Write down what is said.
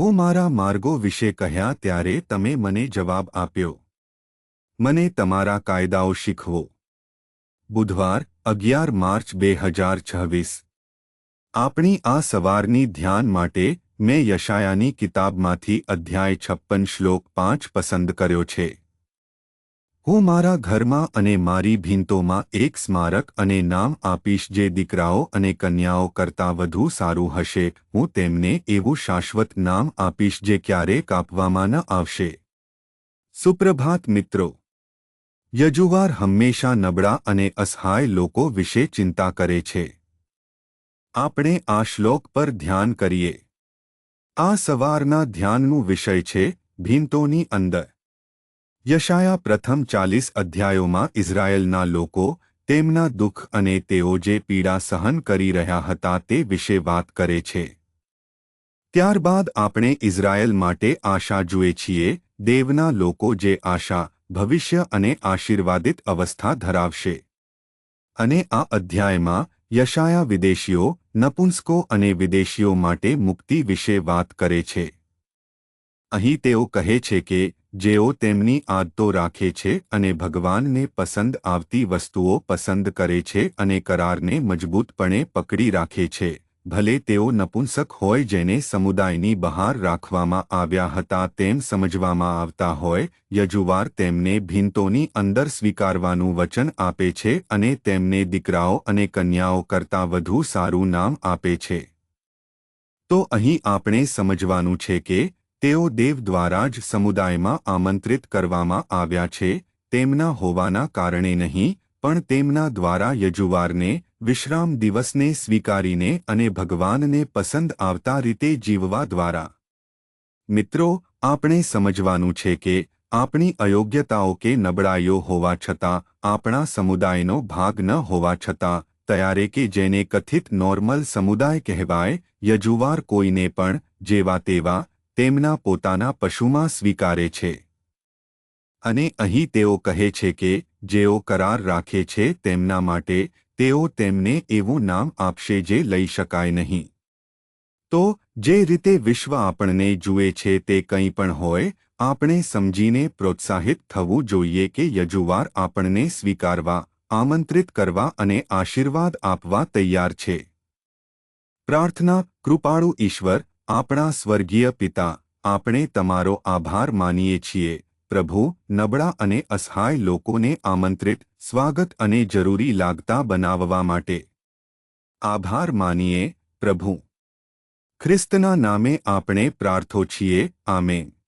હું મારા માર્ગો વિશે કહ્યા ત્યારે તમે મને જવાબ આપ્યો. મને તમારા કાયદાઓ શીખવો. બુધવાર 11 માર્ચ 2026. આપણી આ સવારની ધ્યાન માટે મેં યશાયાની કિતાબમાંથી અધ્યાય 56 શ્લોક 5 પસંદ કર્યો છે. હું મારા ઘરમાં અને મારી ભીંતોમાં એક સ્મારક અને નામ આપીશ જે દીકરાઓ અને કન્યાઓ કરતાં વધુ સારું હશે. હું તેમને એવું શાશ્વત નામ આપીશ જે ક્યારેય કાપવામાં ન આવશે. સુપ્રભાત મિત્રો. યજુવાર હંમેશા નબળા અને અસહાય લોકો વિશે ચિંતા કરે છે. આપણે આ શ્લોક પર ધ્યાન કરીએ. આ સવારના ધ્યાનનું વિષય છે ભીંતોની અંદર. યશાયા પ્રથમ 40 અધ્યાયોમાં ઇઝરાયેલના લોકો, તેમના દુઃખ અને તેઓ જે પીડા સહન કરી રહ્યા હતા તે વિશે વાત કરે છે. ત્યારબાદ આપણે ઇઝરાયેલ માટે આશા જુએ છીએ, દેવના લોકો જે આશા, ભવિષ્ય અને આશીર્વાદિત અવસ્થા ધરાવશે. અને આ અધ્યાયમાં યશાયા વિદેશીઓ, નપુંસકો અને વિદેશીઓ માટે મુક્તિ વિશે વાત કરે છે. અહીં તેઓ કહે છે કે જેઓ તેમની આદતો રાખે છે અને ભગવાનને પસંદ આવતી વસ્તુઓ પસંદ કરે છે અને કરારને મજબૂતપણે પકડી રાખે છે, ભલે તેઓ નપુંસક હોય જેને સમુદાયની બહાર રાખવામાં આવ્યા હતા તેમ સમજવામાં આવતા હોય, યજુવાર તેમને ભીંતોની અંદર સ્વીકારવાનું વચન આપે છે અને તેમને દીકરાઓ અને કન્યાઓ કરતાં વધુ સારું નામ આપે છે. તો અહીં આપણે સમજવાનું છે કે તેઓ દેવ દ્વારા જ સમુદાયમાં આમંત્રિત કરવામાં આવ્યા છે, તેમના હોવાના કારણે નહીં, પણ તેમના દ્વારા યજુવારને, વિશ્રામ દિવસને સ્વીકારીને અને ભગવાનને પસંદ આવતા રીતે જીવવા દ્વારા. મિત્રો, આપણે સમજવાનું છે કે આપણી અયોગ્યતાઓ કે નબળાઈઓ હોવા છતાં, આપણા સમુદાયનો ભાગ ન હોવા છતાં, ત્યારે કે જેને કથિત નોર્મલ સમુદાય કહેવાય, યજુવાર કોઈને પણ જેવા તેવા તેમના પોતાના પશુમાં સ્વીકારે છે. અને અહીં તેઓ કહે છે કે જેઓ કરાર રાખે છે તેમના માટે તેઓ તેમને એવું નામ આપશે જે લઈ શકાય નહીં. તો જે રીતે વિશ્વ આપણને જુએ છે તે કંઈ પણ હોય, આપણે સમજીને પ્રોત્સાહિત થવું જોઈએ કે યજુવાર આપણને સ્વીકારવા, આમંત્રિત કરવા અને આશીર્વાદ આપવા તૈયાર છે. પ્રાર્થના. કૃપાળુ ઈશ્વર, આપણા સ્વર્ગીય પિતા, આપણે તમારો આભાર માનીએ છીએ, પ્રભુ, નબળા અને અસહાય લોકોને આમંત્રિત, સ્વાગત અને જરૂરી લાગતા બનાવવા માટે. આભાર માનીએ, પ્રભુ. ખ્રિસ્તના નામે આપણે પ્રાર્થો છીએ. આમેન.